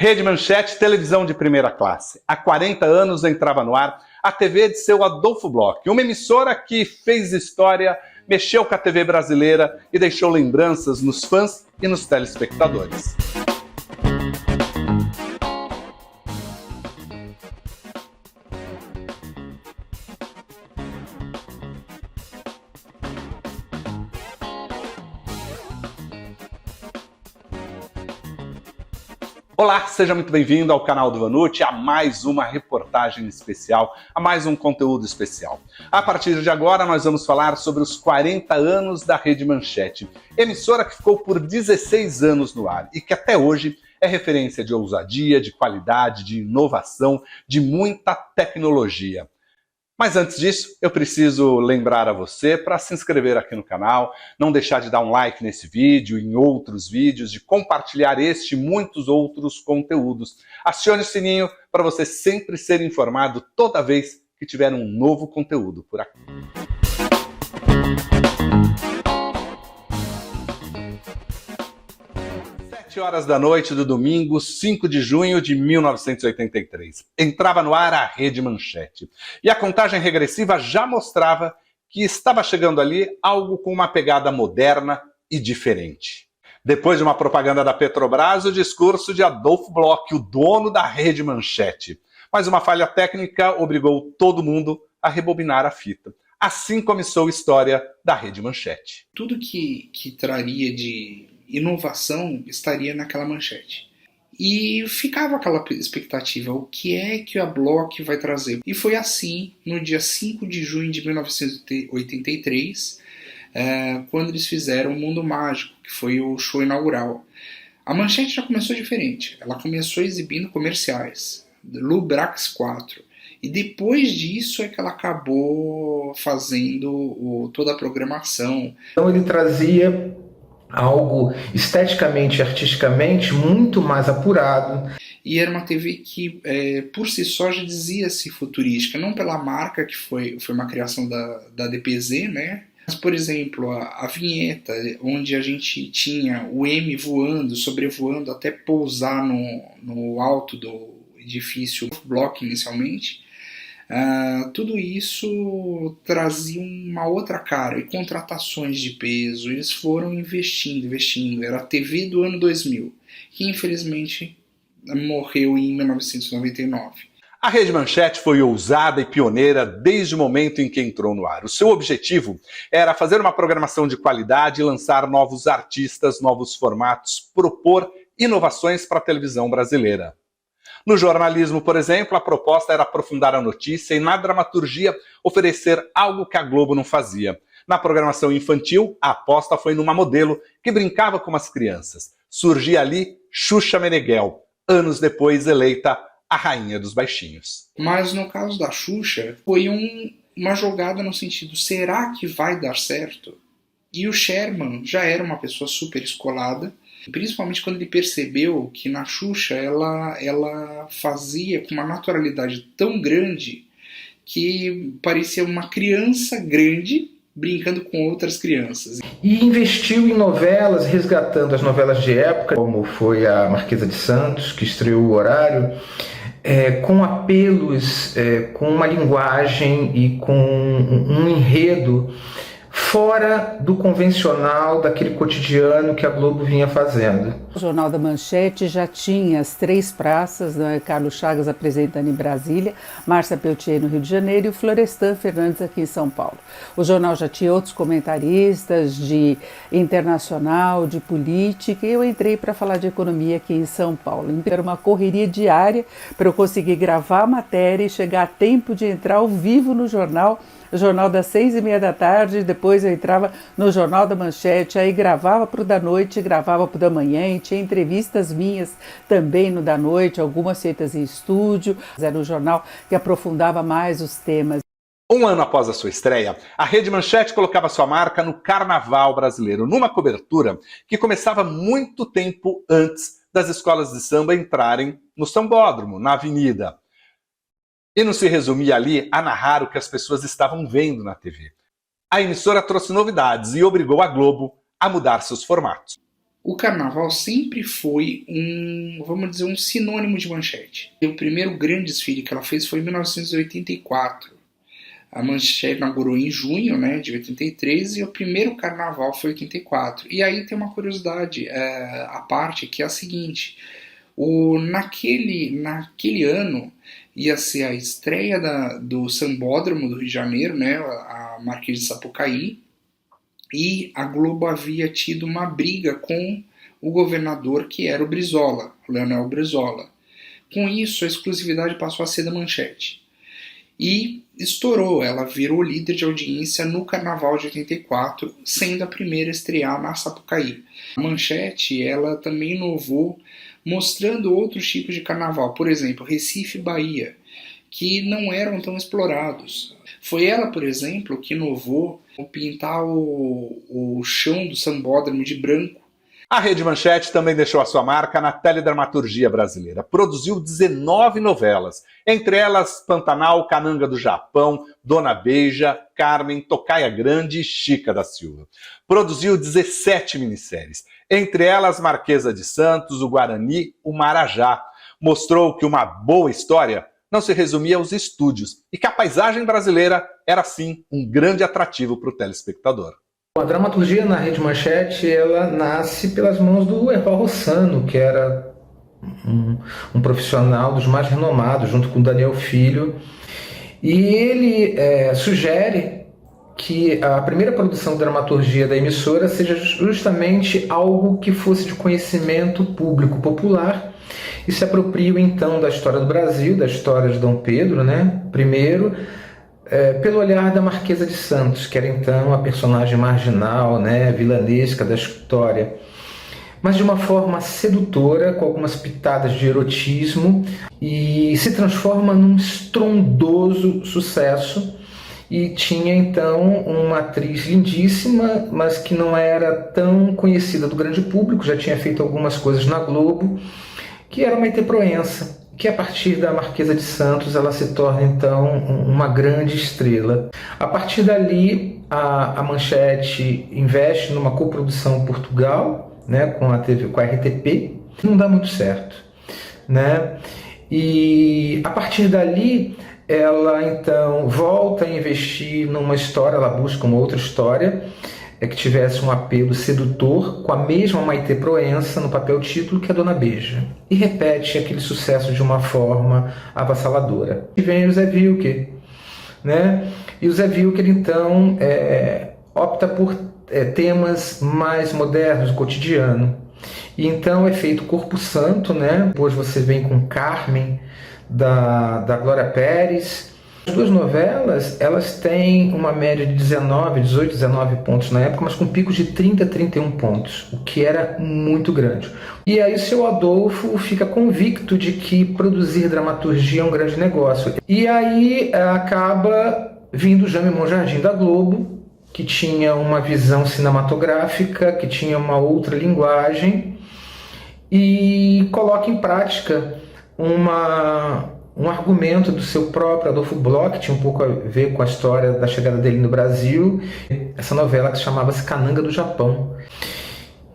Rede Manchete, televisão de primeira classe. Há 40 anos entrava no ar a TV de seu Adolfo Bloch, uma emissora que fez história, mexeu com a TV brasileira e deixou lembranças nos fãs e nos telespectadores. Olá, seja muito bem-vindo ao canal do Vanucci, a mais uma reportagem especial, a mais um conteúdo especial. A partir de agora nós vamos falar sobre os 40 anos da Rede Manchete, emissora que ficou por 16 anos no ar e que até hoje é referência de ousadia, de qualidade, de inovação, de muita tecnologia. Mas antes disso, eu preciso lembrar a você para se inscrever aqui no canal, não deixar de dar um like nesse vídeo e em outros vídeos, de compartilhar este e muitos outros conteúdos. Acione o sininho para você sempre ser informado toda vez que tiver um novo conteúdo por aqui. 7 horas da noite do domingo, 5 de junho de 1983. Entrava no ar a Rede Manchete. E a contagem regressiva já mostrava que estava chegando ali algo com uma pegada moderna e diferente. Depois de uma propaganda da Petrobras, o discurso de Adolfo Bloch, o dono da Rede Manchete. Mas uma falha técnica obrigou todo mundo a rebobinar a fita. Assim começou a história da Rede Manchete. Tudo que traria de inovação estaria naquela manchete. E ficava aquela expectativa, o que é que a Bloch vai trazer? E foi assim, no dia 5 de junho de 1983, quando eles fizeram o Mundo Mágico, que foi o show inaugural. A manchete já começou diferente, ela começou exibindo comerciais, Lubrax 4. E depois disso é que ela acabou fazendo toda a programação. Então ele trazia algo esteticamente, artisticamente muito mais apurado. E era uma TV que, por si só, já dizia-se futurística, não pela marca, que foi uma criação da DPZ, né? Mas, por exemplo, a vinheta, onde a gente tinha o M voando, sobrevoando, até pousar no alto do edifício Bloch inicialmente, tudo isso trazia uma outra cara, e contratações de peso, eles foram investindo, era a TV do ano 2000, que infelizmente morreu em 1999. A Rede Manchete foi ousada e pioneira desde o momento em que entrou no ar. O seu objetivo era fazer uma programação de qualidade, lançar novos artistas, novos formatos, propor inovações para a televisão brasileira. No jornalismo, por exemplo, a proposta era aprofundar a notícia e, na dramaturgia, oferecer algo que a Globo não fazia. Na programação infantil, a aposta foi numa modelo que brincava com as crianças. Surgia ali Xuxa Meneghel, anos depois eleita a rainha dos baixinhos. Mas no caso da Xuxa, foi uma jogada no sentido, será que vai dar certo? E o Sherman já era uma pessoa super escolada, principalmente quando ele percebeu que na Xuxa ela fazia com uma naturalidade tão grande que parecia uma criança grande brincando com outras crianças. E investiu em novelas, resgatando as novelas de época, como foi a Marquesa de Santos, que estreou o horário, com apelos, com uma linguagem e com um enredo fora do convencional, daquele cotidiano que a Globo vinha fazendo. O Jornal da Manchete já tinha as 3 praças, né? Carlos Chagas apresentando em Brasília, Márcia Peltier no Rio de Janeiro e o Florestan Fernandes aqui em São Paulo. O jornal já tinha outros comentaristas de internacional, de política, e eu entrei para falar de economia aqui em São Paulo. Então, era uma correria diária para eu conseguir gravar a matéria e chegar a tempo de entrar ao vivo no jornal, o jornal das 6h30 da tarde, depois eu entrava no Jornal da Manchete, aí gravava para o da noite, gravava para o da manhã, e tinha entrevistas minhas também no da noite, algumas feitas em estúdio. Era um jornal que aprofundava mais os temas. Um ano após a sua estreia, a Rede Manchete colocava sua marca no Carnaval brasileiro, numa cobertura que começava muito tempo antes das escolas de samba entrarem no sambódromo, na avenida. E não se resumia ali a narrar o que as pessoas estavam vendo na TV. A emissora trouxe novidades e obrigou a Globo a mudar seus formatos. O carnaval sempre foi vamos dizer, um sinônimo de Manchete. O primeiro grande desfile que ela fez foi em 1984. A Manchete inaugurou em junho, né, de 83, e o primeiro carnaval foi em 84. E aí tem uma curiosidade à parte, que é a seguinte: naquele ano ia ser a estreia do Sambódromo do Rio de Janeiro, né, a Marquês de Sapucaí, e a Globo havia tido uma briga com o governador, que era o Brizola, Leonel Brizola. Com isso, a exclusividade passou a ser da Manchete. E estourou, ela virou líder de audiência no Carnaval de 84, sendo a primeira a estrear na Sapucaí. A Manchete, ela também inovou, mostrando outros tipos de carnaval, por exemplo, Recife e Bahia, que não eram tão explorados. Foi ela, por exemplo, que inovou pintar o chão do sambódromo de branco. A Rede Manchete também deixou a sua marca na teledramaturgia brasileira. Produziu 19 novelas, entre elas Pantanal, Cananga do Japão, Dona Beija, Carmen, Tocaia Grande e Chica da Silva. Produziu 17 minisséries, entre elas Marquesa de Santos, o Guarani, o Marajá. Mostrou que uma boa história não se resumia aos estúdios e que a paisagem brasileira era, sim, um grande atrativo para o telespectador. A dramaturgia na Rede Manchete, ela nasce pelas mãos do Erval Rossano, que era um profissional dos mais renomados, junto com Daniel Filho. E ele sugere que a primeira produção de dramaturgia da emissora seja justamente algo que fosse de conhecimento público popular, e se apropriam então da história do Brasil, da história de Dom Pedro, né? Primeiro, pelo olhar da Marquesa de Santos, que era então a personagem marginal, né, vilanesca da história, mas de uma forma sedutora, com algumas pitadas de erotismo, e se transforma num estrondoso sucesso. E tinha então uma atriz lindíssima, mas que não era tão conhecida do grande público, já tinha feito algumas coisas na Globo, que era Maitê Proença, que a partir da Marquesa de Santos ela se torna então uma grande estrela. A partir dali, a Manchete investe numa coprodução em Portugal, né, com a RTP, que não dá muito certo, né? E a partir dali ela então volta a investir numa história, ela busca uma outra história que tivesse um apelo sedutor, com a mesma Maitê Proença no papel título, que é a Dona Beija, e repete aquele sucesso de uma forma avassaladora. E vem o Zé Wilker, né? E o Zé Wilker então opta por temas mais modernos, do cotidiano. E então é feito Corpo Santo, né? Depois você vem com Carmen, da Glória Pérez. As duas novelas, elas têm uma média de 18, 19 pontos na época, mas com picos de 30, 31 pontos, o que era muito grande. E aí o seu Adolfo fica convicto de que produzir dramaturgia é um grande negócio. E aí acaba vindo Jaime Monjardim da Globo, que tinha uma visão cinematográfica, que tinha uma outra linguagem, e coloca em prática um argumento do seu próprio Adolfo Bloch, que tinha um pouco a ver com a história da chegada dele no Brasil, essa novela que chamava-se Cananga do Japão.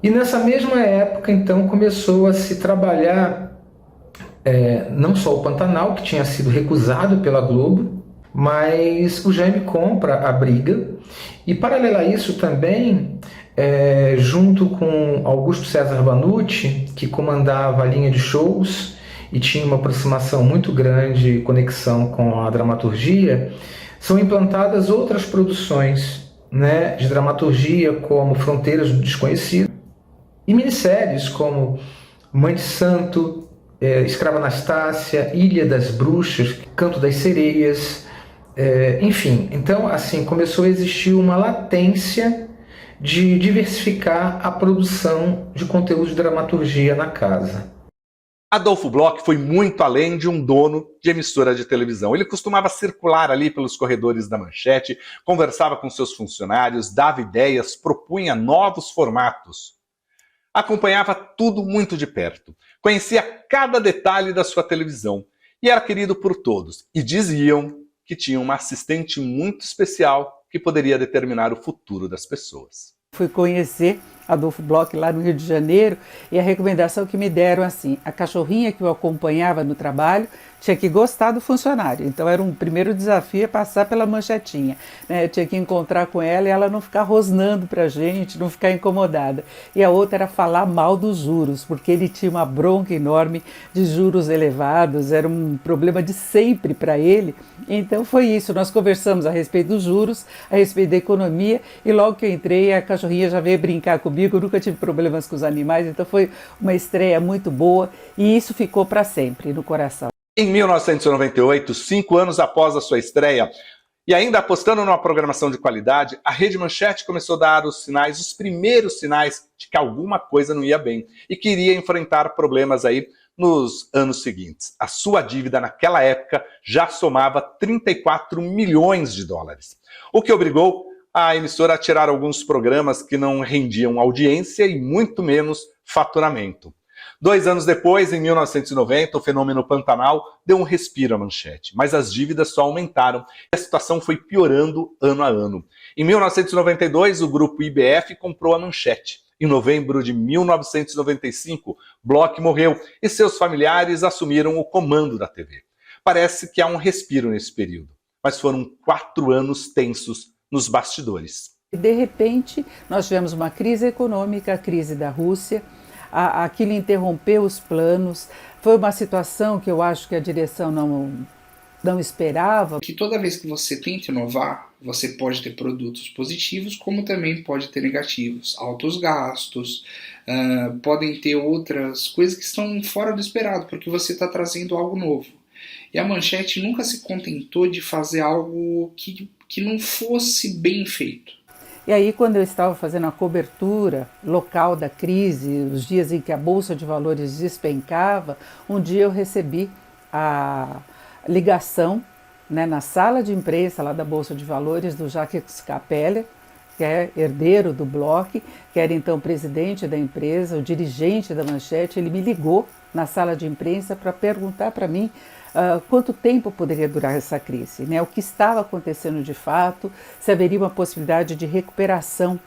E nessa mesma época, então, começou a se trabalhar não só o Pantanal, que tinha sido recusado pela Globo, mas o Jaime compra a briga, e paralelo a isso também, junto com Augusto César Banucci, que comandava a linha de shows, e tinha uma aproximação muito grande, conexão com a dramaturgia, são implantadas outras produções, né, de dramaturgia, como Fronteiras do Desconhecido, e minisséries como Mãe de Santo, Escrava Anastácia, Ilha das Bruxas, Canto das Sereias, enfim. Então, assim, começou a existir uma latência de diversificar a produção de conteúdo de dramaturgia na casa. Adolfo Bloch foi muito além de um dono de emissora de televisão. Ele costumava circular ali pelos corredores da Manchete, conversava com seus funcionários, dava ideias, propunha novos formatos. Acompanhava tudo muito de perto, conhecia cada detalhe da sua televisão e era querido por todos. E diziam que tinha uma assistente muito especial que poderia determinar o futuro das pessoas. Fui conhecer Adolfo Bloch, lá no Rio de Janeiro, e a recomendação que me deram assim, a cachorrinha que eu acompanhava no trabalho tinha que gostar do funcionário. Então era um primeiro desafio passar pela manchetinha, né? Eu tinha que encontrar com ela e ela não ficar rosnando pra gente, não ficar incomodada. E a outra era falar mal dos juros, porque ele tinha uma bronca enorme de juros elevados, era um problema de sempre para ele. Então foi isso, nós conversamos a respeito dos juros, a respeito da economia, e logo que eu entrei a cachorrinha já veio brincar comigo, eu nunca tive problemas com os animais, então foi uma estreia muito boa e isso ficou para sempre no coração. Em 1998, 5 anos após a sua estreia, e ainda apostando numa programação de qualidade, a Rede Manchete começou a dar os primeiros sinais de que alguma coisa não ia bem e que iria enfrentar problemas aí nos anos seguintes. A sua dívida naquela época já somava 34 milhões de dólares, o que obrigou a emissora a tirar alguns programas que não rendiam audiência e muito menos faturamento. 2 anos depois, em 1990, o fenômeno Pantanal deu um respiro à Manchete, mas as dívidas só aumentaram e a situação foi piorando ano a ano. Em 1992, o grupo IBF comprou a Manchete. Em novembro de 1995, Bloch morreu e seus familiares assumiram o comando da TV. Parece que há um respiro nesse período, mas foram 4 anos tensos nos bastidores. De repente, nós tivemos uma crise econômica, a crise da Rússia, aquilo interrompeu os planos, foi uma situação que eu acho que a direção não esperava. Que toda vez que você tenta inovar, você pode ter produtos positivos, como também pode ter negativos. Altos gastos, podem ter outras coisas que estão fora do esperado, porque você está trazendo algo novo. E a Manchete nunca se contentou de fazer algo que não fosse bem feito. E aí, quando eu estava fazendo a cobertura local da crise, os dias em que a Bolsa de Valores despencava, um dia eu recebi a ligação, né, na sala de imprensa lá da Bolsa de Valores do Jacques Capeller, que é herdeiro do Bloch, que era então presidente da empresa, o dirigente da Manchete. Ele me ligou na sala de imprensa para perguntar para mim quanto tempo poderia durar essa crise, né? O que estava acontecendo de fato, se haveria uma possibilidade de recuperação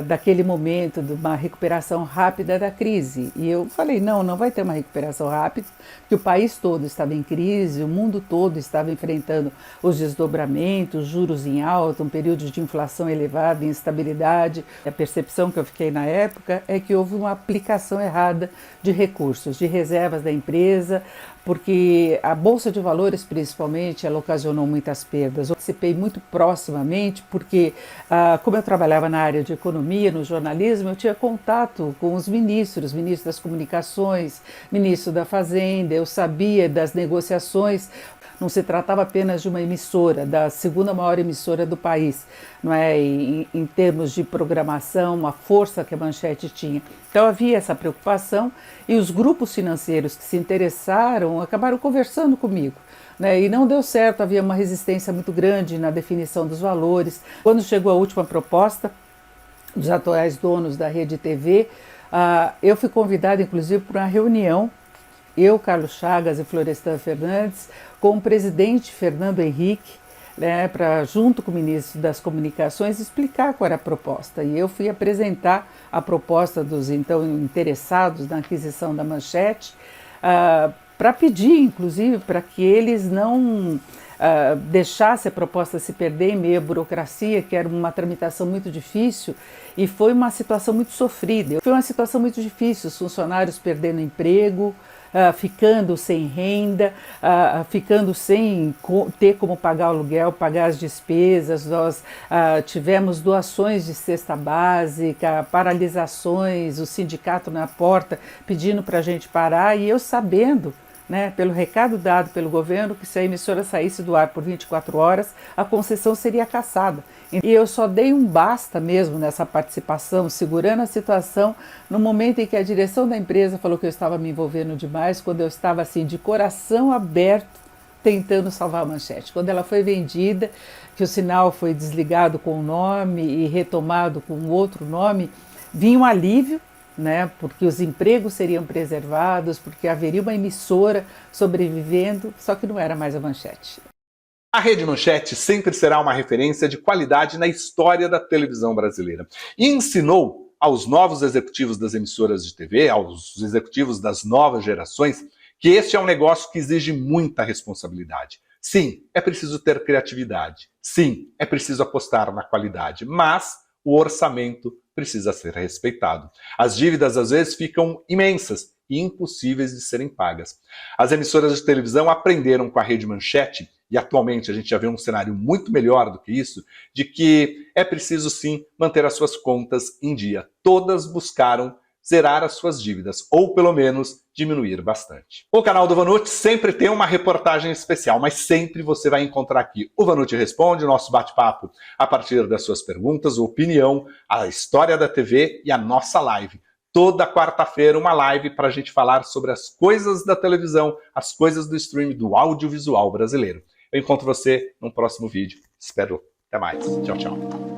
daquele momento, de uma recuperação rápida da crise. E eu falei, não vai ter uma recuperação rápida, porque o país todo estava em crise, o mundo todo estava enfrentando os desdobramentos, juros em alta, um período de inflação elevada, instabilidade. A percepção que eu fiquei na época é que houve uma aplicação errada de recursos, de reservas da empresa, porque a Bolsa de Valores, principalmente, ela ocasionou muitas perdas. Eu participei muito proximamente, porque como eu trabalhava na área de economia, no jornalismo, eu tinha contato com os ministros das comunicações, ministro da Fazenda, eu sabia das negociações. Não se tratava apenas de uma emissora, da segunda maior emissora do país, não é? Em termos de programação, a força que a Manchete tinha. Então havia essa preocupação e os grupos financeiros que se interessaram acabaram conversando comigo, né? E não deu certo, havia uma resistência muito grande na definição dos valores. Quando chegou a última proposta dos atuais donos da Rede TV, eu fui convidada inclusive para uma reunião, eu, Carlos Chagas e Florestan Fernandes, com o presidente Fernando Henrique, né, para, junto com o ministro das Comunicações, explicar qual era a proposta. E eu fui apresentar a proposta dos então interessados na aquisição da Manchete, para pedir, inclusive, para que eles não deixassem a proposta se perder em meio à burocracia, que era uma tramitação muito difícil, e foi uma situação muito sofrida. Foi uma situação muito difícil, os funcionários perdendo emprego, ficando sem renda, ficando sem ter como pagar o aluguel, pagar as despesas. Nós tivemos doações de cesta básica, paralisações, o sindicato na porta pedindo para a gente parar, e eu sabendo, né, pelo recado dado pelo governo, que se a emissora saísse do ar por 24 horas, a concessão seria cassada. E eu só dei um basta mesmo nessa participação, segurando a situação, no momento em que a direção da empresa falou que eu estava me envolvendo demais, quando eu estava assim, de coração aberto, tentando salvar a Manchete. Quando ela foi vendida, que o sinal foi desligado com o nome e retomado com outro nome, vinha um alívio, né, porque os empregos seriam preservados, porque haveria uma emissora sobrevivendo, só que não era mais a Manchete. A Rede Manchete sempre será uma referência de qualidade na história da televisão brasileira e ensinou aos novos executivos das emissoras de TV, aos executivos das novas gerações, que este é um negócio que exige muita responsabilidade. Sim, é preciso ter criatividade. Sim, é preciso apostar na qualidade, mas o orçamento precisa ser respeitado. As dívidas às vezes ficam imensas e impossíveis de serem pagas. As emissoras de televisão aprenderam com a Rede Manchete, e atualmente a gente já vê um cenário muito melhor do que isso, de que é preciso sim manter as suas contas em dia. Todas buscaram zerar as suas dívidas, ou pelo menos diminuir bastante. O canal do Vanucci sempre tem uma reportagem especial, mas sempre você vai encontrar aqui o Vanucci Responde, o nosso bate-papo a partir das suas perguntas, opinião, a história da TV e a nossa live. Toda quarta-feira uma live para a gente falar sobre as coisas da televisão, as coisas do streaming, do audiovisual brasileiro. Eu encontro você no próximo vídeo. Espero. Até mais. Tchau, tchau.